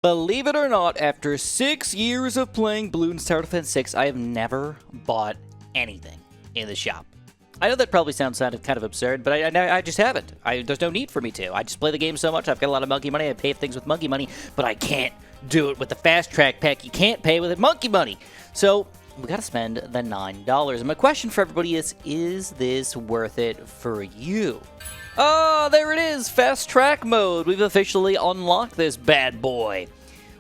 Believe it or not, after 6 years of playing Bloons Tower Defense 6, I have never bought anything in the shop. I know that probably sounds kind of absurd, but I just haven't. There's no need for me to. I just play the game so much, I've got a lot of monkey money, I pay for things with monkey money, but I can't do it with the fast track pack. You can't pay with it monkey money. So, we gotta spend the $9. And my question for everybody is this worth it for you? Oh, there it is! Fast track mode! We've officially unlocked this bad boy.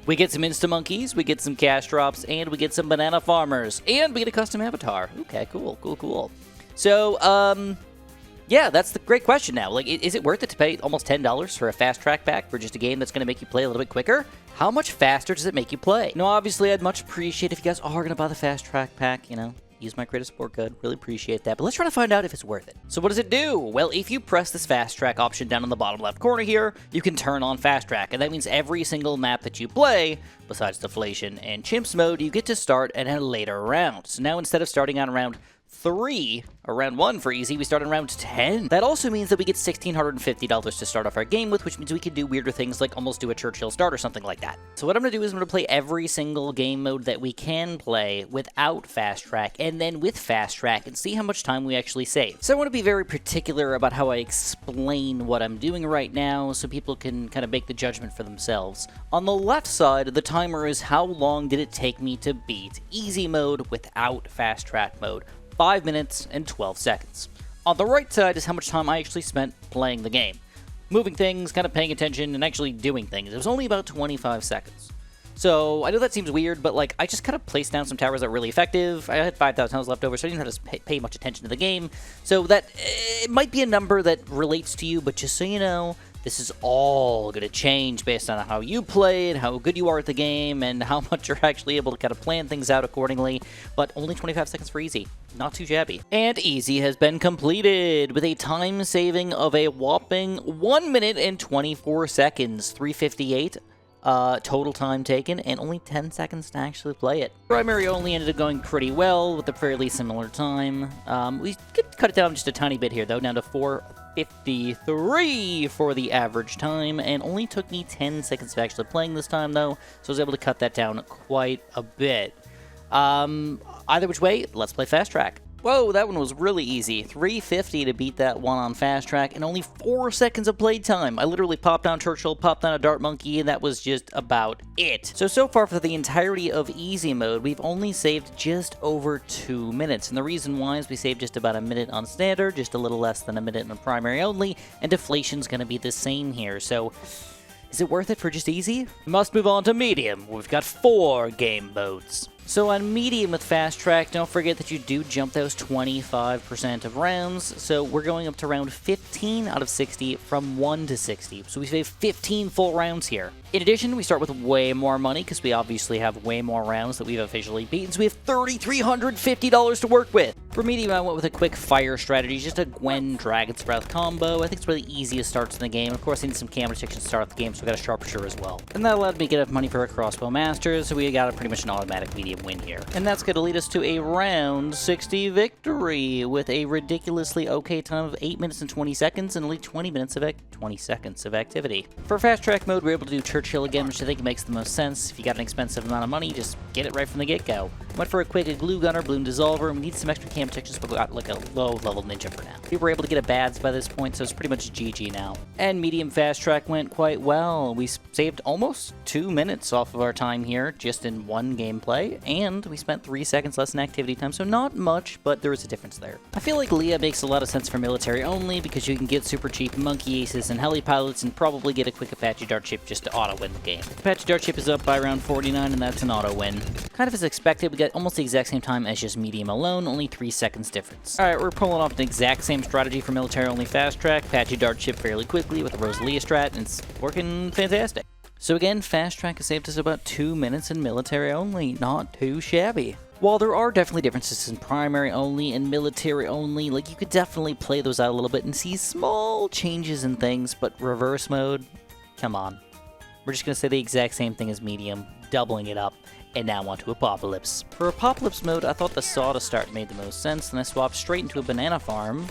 We get some Insta-Monkeys, we get some cash drops, and we get some banana farmers. And we get a custom avatar. Okay, cool. So, yeah, that's the great question now. Like, is it worth it to pay almost $10 for a fast track pack for just a game that's going to make you play a little bit quicker? How much faster does it make you play? Now, obviously, I'd much appreciate if you guys are going to buy the fast track pack, you know. Use my creator support code. Really appreciate that. But let's try to find out if it's worth it. So what does it do? Well, if you press this fast track option down in the bottom left corner here, you can turn on fast track. And that means every single map that you play, besides deflation and chimps mode, you get to start at a later round. So now instead of starting on round 3, or round 1 for easy, we start on round 10. That also means that we get $1,650 to start off our game with, which means we can do weirder things like almost do a Churchill start or something like that. So what I'm going to do is I'm going to play every single game mode that we can play without fast track, and then with fast track, and see how much time we actually save. So I want to be very particular about how I explain what I'm doing right now, so people can kind of make the judgment for themselves. On the left side, the timer is how long did it take me to beat easy mode without fast track mode. 5 minutes and 12 seconds. On the right side is how much time I actually spent playing the game. Moving things, kind of paying attention, and actually doing things. It was only about 25 seconds. So, I know that seems weird, but like, I just kind of placed down some towers that were really effective. I had 5,000 towers left over, so I didn't have to pay much attention to the game. So that, it might be a number that relates to you, but just so you know, this is all going to change based on how you play and how good you are at the game and how much you're actually able to kind of plan things out accordingly. But only 25 seconds for easy. Not too shabby. And easy has been completed with a time saving of a whopping 1 minute and 24 seconds. 3:58 total time taken, and only 10 seconds to actually play it. Primary only ended up going pretty well with a fairly similar time. We could cut it down just a tiny bit here, though, down to 4:53 for the average time, and only took me 10 seconds of actually playing this time, though, so I was able to cut that down quite a bit. Either which way, let's play fast track. Whoa, that one was really easy. 3:50 to beat that one on fast track, and only 4 seconds of playtime. I literally popped down Churchill, popped down a Dart Monkey, and that was just about it. So far for the entirety of easy mode, we've only saved just over 2 minutes. And the reason why is we saved just about a minute on standard, just a little less than a minute on primary only, and deflation's gonna be the same here. So, is it worth it for just easy? We must move on to medium. We've got 4 game modes. So on medium with fast track, don't forget that you do jump those 25% of rounds. So we're going up to round 15 out of 60 from 1 to 60. So we save 15 full rounds here. In addition, we start with way more money because we obviously have way more rounds that we've officially beaten. So we have $3,350 to work with. For medium, I went with a quick fire strategy, just a Gwen Dragon's Breath combo. I think it's one of the easiest starts in the game. Of course, I need some camera protection to start the game, so we got a Sharpshooter as well. And that allowed me to get enough money for a Crossbow Master, so we got a pretty much an automatic medium win here. And that's going to lead us to a round 60 victory with a ridiculously okay time of 8 minutes and 20 seconds and only 20 seconds of activity. For fast track mode, we're able to do Churchill again, which I think makes the most sense. If you got an expensive amount of money, just get it right from the get-go. Went for a quick glue gunner, Bloon Dissolver, and we need some extra cam protections, but we got like a low-level ninja for now. We were able to get a bads by this point, so it's pretty much GG now. And medium fast track went quite well. We saved almost 2 minutes off of our time here, just in one gameplay, and we spent 3 seconds less in activity time, so not much, but there is a difference there. I feel like Leah makes a lot of sense for military only, because you can get super cheap monkey aces and heli pilots, and probably get a quick Apache Dart Ship just to auto-win the game. Apache Dart Ship is up by around 49, and that's an auto-win. Kind of as expected, we got almost the exact same time as just medium alone, only 3 seconds difference. Alright, we're pulling off the exact same strategy for military only fast track, Apache Dart Ship fairly quickly with the Rosalia strat, and it's working fantastic. So again, fast track has saved us about 2 minutes in military only, not too shabby. While there are definitely differences in primary only and military only, like you could definitely play those out a little bit and see small changes in things, but reverse mode, come on. We're just going to say the exact same thing as medium, doubling it up. And now on to Apocalypse. For Apocalypse mode, I thought the saw to start made the most sense, and I swapped straight into a banana farm,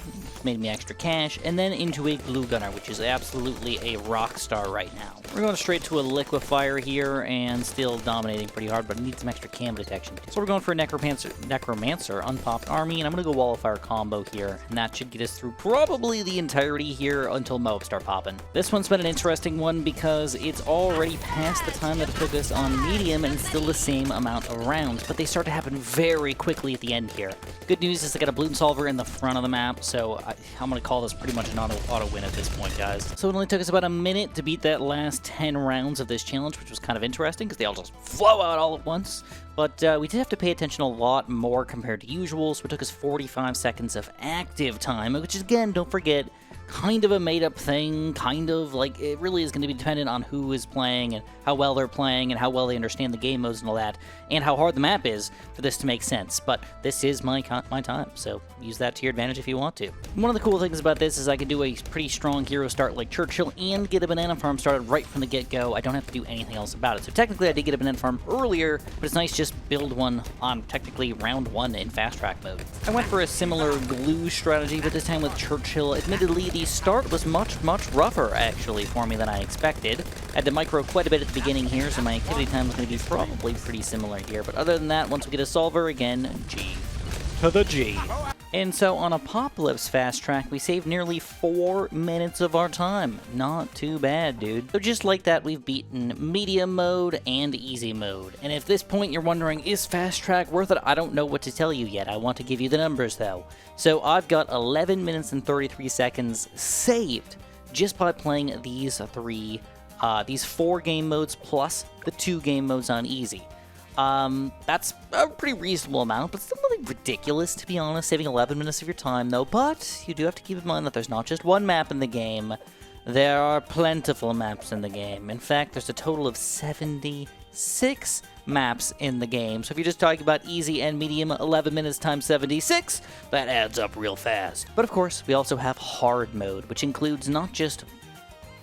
made me extra cash, and then into a glue gunner, which is absolutely a rock star right now. We're going straight to a liquefier here, and still dominating pretty hard, but I need some extra cam detection. So we're going for a Necromancer unpopped army, and I'm going to go Wall of Fire combo here, and that should get us through probably the entirety here until mobs start popping. This one's been an interesting one because it's already past the time that it took us on medium, and it's still the same amount of rounds, but they start to happen very quickly at the end here. Good news is I got a Bloon solver in the front of the map, so I'm going to call this pretty much an auto win at this point, guys. So it only took us about a minute to beat that last 10 rounds of this challenge, which was kind of interesting because they all just flow out all at once. But we did have to pay attention a lot more compared to usual, so it took us 45 seconds of active time, which is, again, don't forget, kind of a made-up thing, kind of, like, it really is going to be dependent on who is playing and how well they're playing and how well they understand the game modes and all that, and how hard the map is for this to make sense. But this is my time, so use that to your advantage if you want to. One of the cool things about this is I can do a pretty strong hero start like Churchill and get a banana farm started right from the get-go. I don't have to do anything else about it. So technically I did get a banana farm earlier, but it's nice just build one on technically round 1 in fast track mode. I went for a similar glue strategy, but this time with Churchill. Admittedly, the start was much rougher actually for me than I expected. I had to micro quite a bit at the beginning here, so my activity time was going to be probably pretty similar here. But other than that, once we get a solver, again, G to the G. And so on Apocalypse Fast Track, we saved nearly 4 minutes of our time. Not too bad, dude. So just like that, we've beaten medium mode and easy mode. And if at this point you're wondering, is Fast Track worth it? I don't know what to tell you yet. I want to give you the numbers, though. So I've got 11 minutes and 33 seconds saved just by playing these 4 game modes plus the 2 game modes on easy. That's a pretty reasonable amount, but still really ridiculous, to be honest, saving 11 minutes of your time, though. But you do have to keep in mind that there's not just one map in the game. There are plentiful maps in the game. In fact, there's a total of 76 maps in the game. So if you're just talking about easy and medium, 11 minutes times 76, that adds up real fast. But of course, we also have hard mode, which includes not just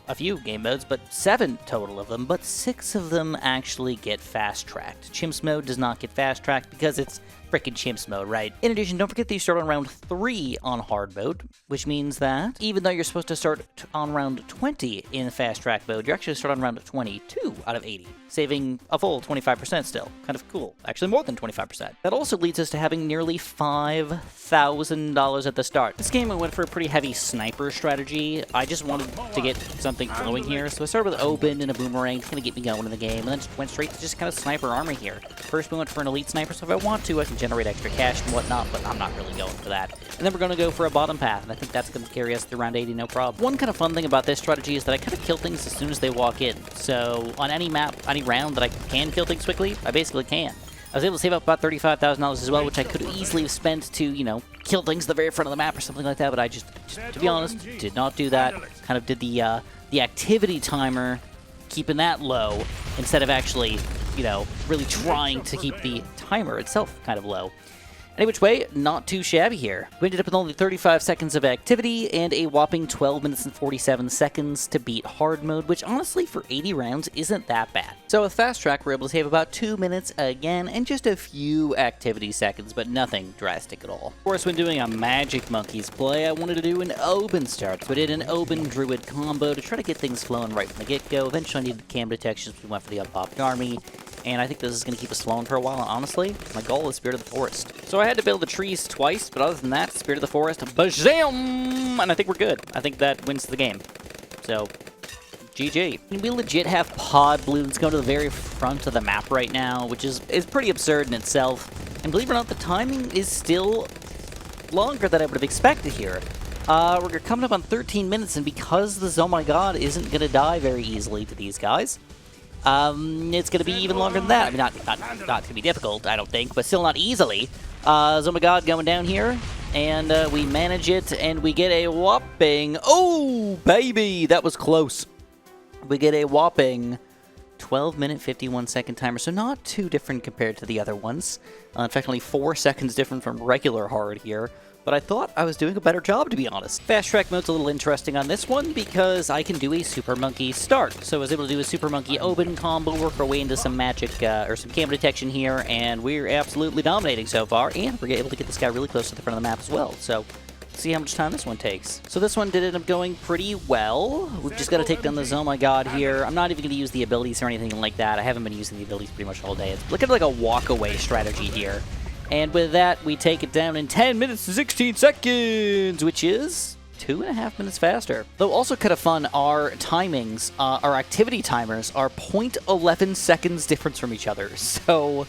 a few game modes, but 7 total of them, but 6 of them actually get fast-tracked. Chimps mode does not get fast-tracked because it's frickin' Chimps mode, right? In addition, don't forget that you start on round 3 on hard mode, which means that even though you're supposed to start on round 20 in fast-track mode, you're actually start on round 22 out of 80, saving a full 25% still. Kind of cool. Actually, more than 25%. That also leads us to having nearly $5,000 at the start. This game I went for a pretty heavy sniper strategy. I just wanted to get something flowing here, so I started with Open and a Boomerang to kind of get me going in the game, and then just went straight to just kind of sniper army here. First, we went for an Elite Sniper, so if I want to, I can generate extra cash and whatnot, but I'm not really going for that. And then we're going to go for a bottom path, and I think that's going to carry us through round 80, no problem. One kind of fun thing about this strategy is that I kind of kill things as soon as they walk in. So on any map, any round that I can kill things quickly, I basically can. I was able to save up about $35,000 as well, which I could easily have spent to, you know, kill things at the very front of the map or something like that, but I just to be honest, did not do that. Kind of did the activity timer, keeping that low, instead of actually, you know, really trying to keep the timer itself kind of low. Any which way, not too shabby here. We ended up with only 35 seconds of activity and a whopping 12 minutes and 47 seconds to beat hard mode, which honestly for 80 rounds isn't that bad. So with fast track, we're able to save about 2 minutes again and just a few activity seconds, but nothing drastic at all. Of course, when doing a Magic Monkeys play, I wanted to do an open start, so I did an open druid combo to try to get things flowing right from the get-go. Eventually I needed cam detection, so we went for the unpopped army. And I think this is going to keep us flowing for a while, honestly. My goal is Spirit of the Forest. So I had to build the trees twice, but other than that, Spirit of the Forest, bajam! And I think we're good. I think that wins the game. So, GG. We legit have pod balloons going to the very front of the map right now, which is pretty absurd in itself. And believe it or not, the timing is still longer than I would have expected here. We're coming up on 13 minutes, and because the Oh My God isn't going to die very easily to these guys, it's going to be even longer than that. I mean, not going to be difficult, I don't think, but still not easily. Oh My God going down here, and we manage it, and we get a whopping, oh, baby, that was close. We get a whopping 12-minute, 51-second timer, so not too different compared to the other ones. In fact, only 4 seconds different from regular hard here. But I thought I was doing a better job, to be honest. Fast track mode's a little interesting on this one because I can do a Super Monkey start. So I was able to do a Super Monkey open combo, work our way into some magic, or some cam detection here, and we're absolutely dominating so far, and we're able to get this guy really close to the front of the map as well. So see how much time this one takes. So this one did end up going pretty well. We've just got to take down this, oh my god, here. I'm not even going to use the abilities or anything like that. I haven't been using the abilities pretty much all day. It's looking like a walk-away strategy here. And with that, we take it down in 10 minutes and 16 seconds, which is 2.5 minutes faster. Though also kind of fun, our timings, our activity timers are 0.11 seconds difference from each other. So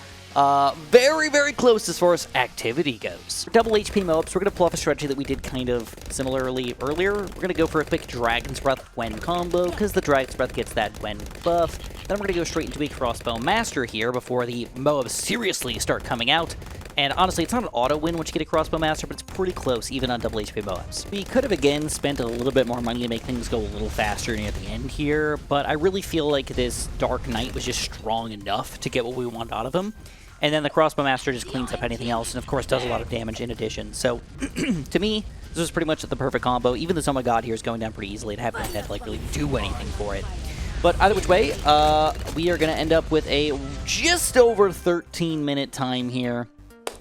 very, very close as far as activity goes. For double HP mo-ups, we're going to pull off a strategy that we did kind of similarly earlier. We're going to go for a quick Dragon's Breath when combo, because the Dragon's Breath gets that when buff. Then we're going to go straight into a Crossbow Master here before the mo-ups seriously start coming out. And honestly, it's not an auto-win once you get a Crossbow Master, but it's pretty close, even on double HP mo-ups. We could have, again, spent a little bit more money to make things go a little faster near the end here, but I really feel like this Dark Knight was just strong enough to get what we want out of him. And then the Crossbow Master just cleans up anything else, and of course does a lot of damage in addition. So, to me, this was pretty much the perfect combo. Even this, oh my god, here is going down pretty easily. I haven't had to, like, really do anything for it. But either which way, we are going to end up with a just over 13-minute time here.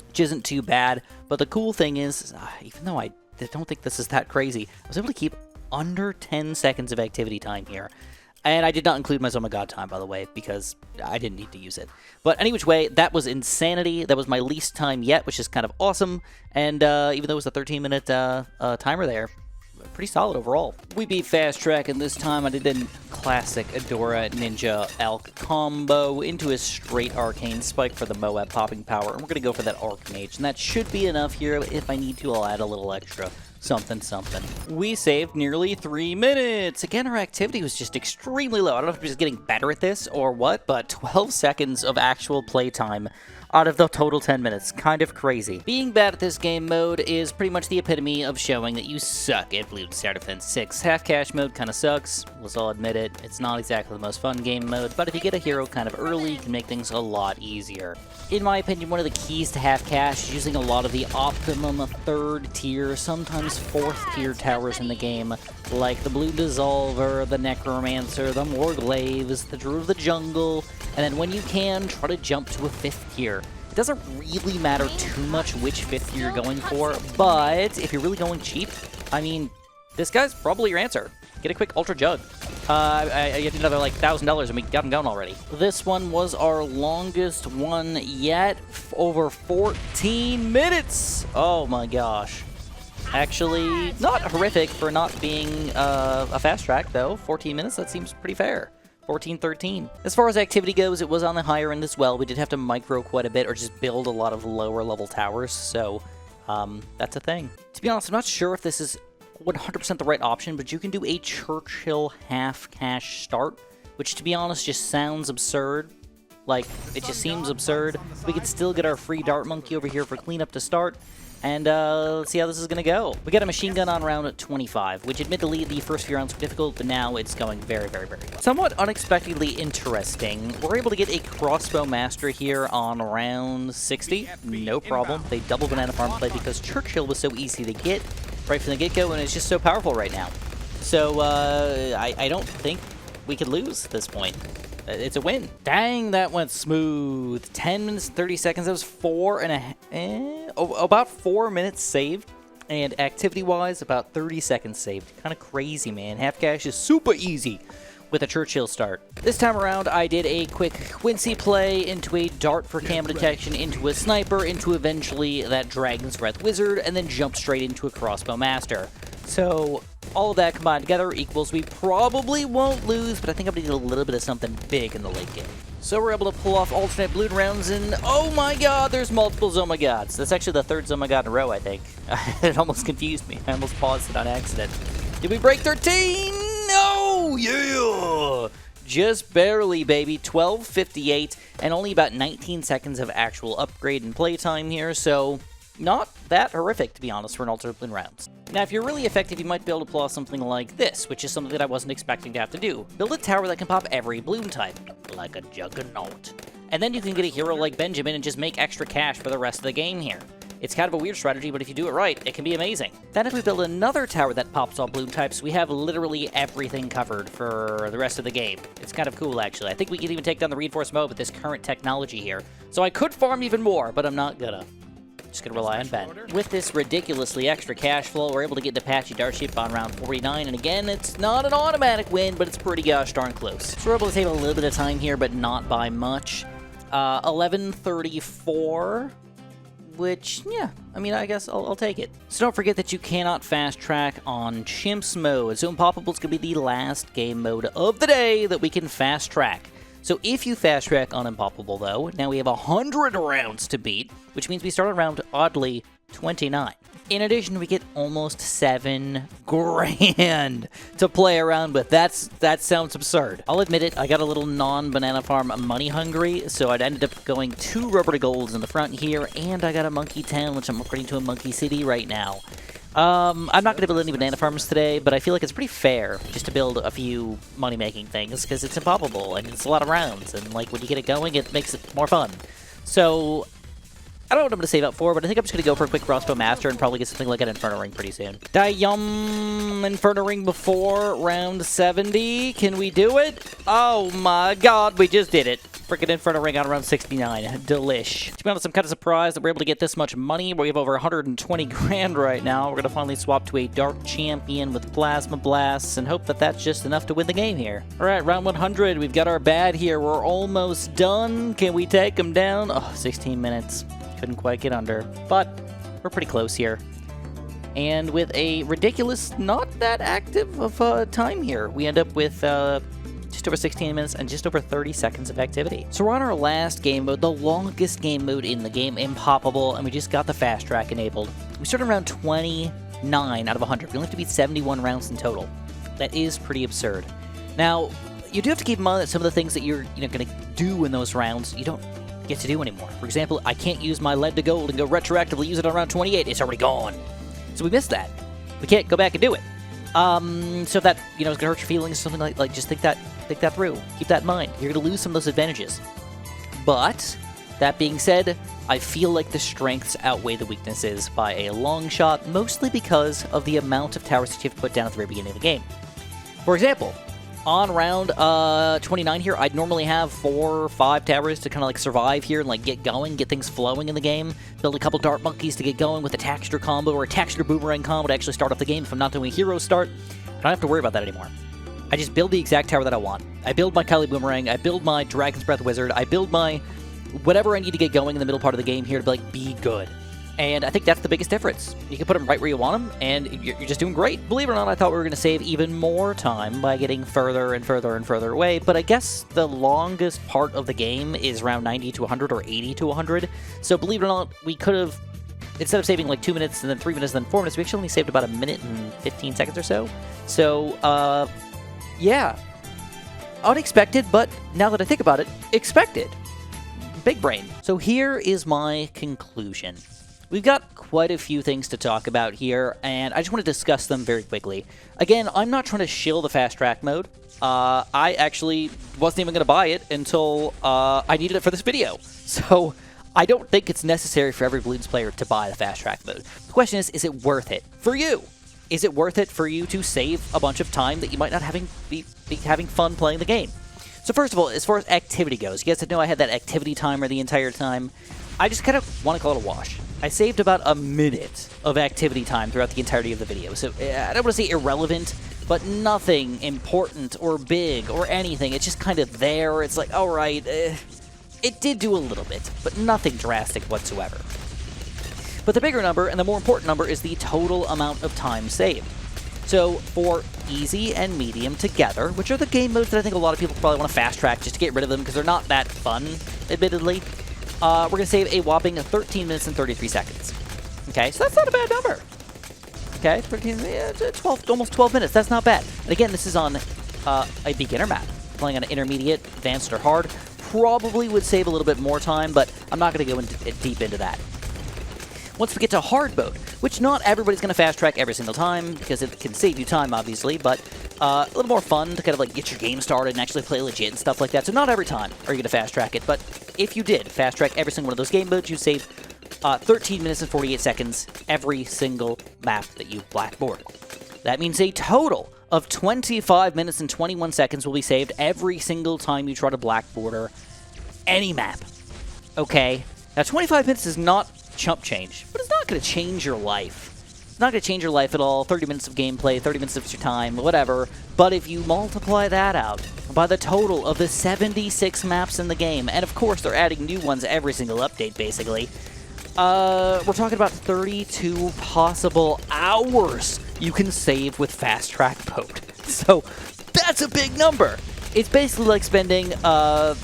Which isn't too bad, but the cool thing is, even though I don't think this is that crazy, I was able to keep under 10 seconds of activity time here. And I did not include my Oh My God time, by the way, because I didn't need to use it. But any which way, that was insanity. That was my least time yet, which is kind of awesome. And even though it was a 13-minute timer there, pretty solid overall. We beat Fast Track, and this time I did a classic Adora Ninja Elk combo into a straight Arcane Spike for the Moab popping power, and we're going to go for that Arcmage, and that should be enough here. If I need to, I'll add a little extra. Something. We saved nearly 3 minutes. Again, our activity was just extremely low. I don't know if we're just getting better at this or what, but 12 seconds of actual playtime out of the total 10 minutes. Kind of crazy. Being bad at this game mode is pretty much the epitome of showing that you suck at Bloons Tower Defense 6. Half cash mode kind of sucks. Let's all admit it. It's not exactly the most fun game mode, but if you get a hero kind of early, you can make things a lot easier. In my opinion, one of the keys to half cash is using a lot of the optimum 3rd tier, sometimes 4th tier towers in the game, like the Blue Dissolver, the Necromancer, the Morglaves, the Druid of the Jungle, and then when you can, try to jump to a 5th tier. It doesn't really matter too much which 5th tier you're going for, but if you're really going cheap, I mean, this guy's probably your answer. Get a quick Ultra Jug. I get another like $1,000 and we got him going already. This one was our longest one yet, over 14 minutes. Oh my gosh. Actually, not horrific for not being a fast track though. 14 minutes, that seems pretty fair. 14-13. As far as activity goes, it was on the higher end as well. We did have to micro quite a bit or just build a lot of lower level towers, so that's a thing. To be honest, I'm not sure if this is 100% the right option, but you can do a Churchill half cash start, which to be honest just sounds absurd. Like, it just seems absurd. We could still get our free Dart Monkey over here for cleanup to start. And let's see how this is going to go. We got a machine gun on round 25, which admittedly the first few rounds were difficult, but now it's going very, very, very well. Somewhat unexpectedly interesting, we're able to get a Crossbow Master here on round 60. No problem. They double Banana Farm play because Churchill was so easy to get right from the get-go, and it's just so powerful right now. So I don't think we could lose at this point. It's a win. Dang, that went smooth. 10 minutes, 30 seconds. That was about 4 minutes saved. And activity-wise, about 30 seconds saved. Kind of crazy, man. Half cash is super easy with a Churchill start. This time around, I did a quick Quincy play into a Dart for cam detection, into a Sniper, into eventually that Dragon's Breath Wizard, and then jumped straight into a Crossbow Master. So all of that combined together equals we probably won't lose, but I think I'm going to need a little bit of something big in the late game. So we're able to pull off alternate Bloon rounds, and oh my god, there's multiple Oh My Gods. That's actually the 3rd Oh My God in a row, I think. It almost confused me. I almost paused it on accident. Did we break 13? No! Yeah! Just barely, baby. 12:58, and only about 19 seconds of actual upgrade and playtime here, so not that horrific, to be honest, for an alternate Bloon rounds. Now, if you're really effective, you might be able to pull off something like this, which is something that I wasn't expecting to have to do. Build a tower that can pop every Bloon type. like a juggernaut. And then you can get a hero like Benjamin and just make extra cash for the rest of the game here. It's kind of a weird strategy, but if you do it right, it can be amazing. Then if we build another tower that pops all bloom types, we have literally everything covered for the rest of the game. It's kind of cool, actually. I think we can even take down the reinforced mode with this current technology here. So I could farm even more, but I'm not gonna. Just gonna rely on Ben. With this ridiculously extra cash flow, we're able to get an Apache Darship on round 49, and again, it's not an automatic win, but it's pretty gosh darn close. So we're able to save a little bit of time here, but not by much. 11:34. Which, yeah, I mean, I guess I'll take it. So don't forget that you cannot fast track on Chimps mode. So Impoppable is going to be the last game mode of the day that we can fast track. So if you fast track on Impoppable, though, now we have 100 rounds to beat, which means we start around, oddly, 29. In addition, we get almost $7 grand to play around with. That sounds absurd. I'll admit it, I got a little non-banana farm money hungry, so I'd ended up going 2 rubber golds in the front here, and I got a monkey town, which I'm upgrading to a monkey city right now. I'm not going to build any banana farms today, but I feel like it's pretty fair just to build a few money-making things, because it's Impoppable, and it's a lot of rounds, and like when you get it going, it makes it more fun. So I don't know what I'm going to save up for, but I think I'm just going to go for a quick Crossbow Master and probably get something like an Inferno Ring pretty soon. Inferno Ring before round 70. Can we do it? Oh my god, we just did it. Freaking Inferno Ring on round 69. Delish. To be honest, I'm kind of surprised that we're able to get this much money. We have over 120 grand right now. We're going to finally swap to a Dark Champion with Plasma Blasts and hope that that's just enough to win the game here. All right, round 100. We've got our bad here. We're almost done. Can we take him down? Oh, 16 minutes. Couldn't quite get under, but we're pretty close here. And with a ridiculous, not that active of time here, we end up with just over 16 minutes and just over 30 seconds of activity. So we're on our last game mode, the longest game mode in the game, Impoppable, and we just got the fast track enabled. We started around 29 out of 100. We only have to beat 71 rounds in total. That is pretty absurd. Now, you do have to keep in mind that some of the things that you're going to do in those rounds, you don't get to do anymore. For example, I can't use my lead to gold and go retroactively use it on round 28. It's already gone. So we missed that. We can't go back and do it. So if that, is going to hurt your feelings, something like just think that through. Keep that in mind. You're going to lose some of those advantages. But that being said, I feel like the strengths outweigh the weaknesses by a long shot, mostly because of the amount of towers that you have to put down at the very beginning of the game. For example, on round 29 here, I'd normally have 4 or 5 towers to kind of like survive here and like get going, get things flowing in the game. Build a couple dart monkeys to get going with a Taxter combo or a Taxter boomerang combo to actually start off the game if I'm not doing a hero start. I don't have to worry about that anymore. I just build the exact tower that I want. I build my Kylie Boomerang, I build my Dragon's Breath Wizard, I build my whatever I need to get going in the middle part of the game here to be good. And I think that's the biggest difference. You can put them right where you want them, and you're just doing great. Believe it or not, I thought we were going to save even more time by getting further and further and further away, but I guess the longest part of the game is around 90 to 100 or 80 to 100. So believe it or not, we could have, instead of saving like 2 minutes and then 3 minutes and then 4 minutes, we actually only saved about 1 minute and 15 seconds or so. So, yeah. Unexpected, but now that I think about it, expected. Big brain. So here is my conclusion. We've got quite a few things to talk about here, and I just want to discuss them very quickly. Again, I'm not trying to shill the fast track mode. I actually wasn't even going to buy it until I needed it for this video. So I don't think it's necessary for every Bloons player to buy the fast track mode. The question is it worth it for you? Is it worth it for you to save a bunch of time that you might not be having fun playing the game? So first of all, as far as activity goes, you guys know I had that activity timer the entire time. I just kind of want to call it a wash. I saved about 1 minute of activity time throughout the entirety of the video. So I don't want to say irrelevant, but nothing important or big or anything. It's just kind of there. It's like, all right, it did do a little bit, but nothing drastic whatsoever. But the bigger number and the more important number is the total amount of time saved. So for easy and medium together, which are the game modes that I think a lot of people probably want to fast track just to get rid of them because they're not that fun, admittedly, we're going to save a whopping 13 minutes and 33 seconds. Okay, so that's not a bad number. Okay, 12, almost 12 minutes. That's not bad. And again, this is on a beginner map. Playing on an intermediate, advanced, or hard probably would save a little bit more time, but I'm not going to go deep into that. Once we get to hard mode, which not everybody's going to fast track every single time because it can save you time, obviously, but a little more fun to kind of like get your game started and actually play legit and stuff like that. So not every time are you going to fast track it, but if you did fast track every single one of those game modes, you save 13 minutes and 48 seconds every single map that you blackboard. That means a total of 25 minutes and 21 seconds will be saved every single time you try to blackboarder any map. Okay? Now, 25 minutes is not chump change, but it's not going to change your life. It's not going to change your life at all. 30 minutes of gameplay, 30 minutes of your time, whatever. But if you multiply that out by the total of the 76 maps in the game, and of course they're adding new ones every single update, basically, we're talking about 32 possible hours you can save with Fast Track mode. So that's a big number. It's basically like spending a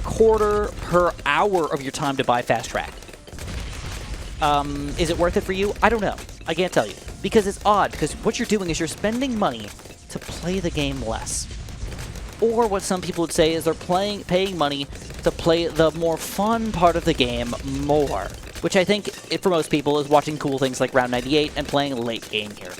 quarter per hour of your time to buy Fast Track. Is it worth it for you? I don't know. I can't tell you. Because it's odd, because what you're doing is you're spending money to play the game less. Or what some people would say is they're paying money to play the more fun part of the game more. Which I think, for most people, is watching cool things like Round 98 and playing late game here.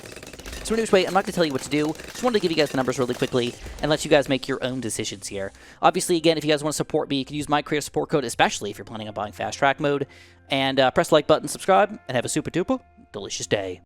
So anyway, I'm not going to tell you what to do. Just wanted to give you guys the numbers really quickly and let you guys make your own decisions here. Obviously, again, if you guys want to support me, you can use my creator support code, especially if you're planning on buying Fast Track mode. And press the like button, subscribe, and have a super duper delicious day.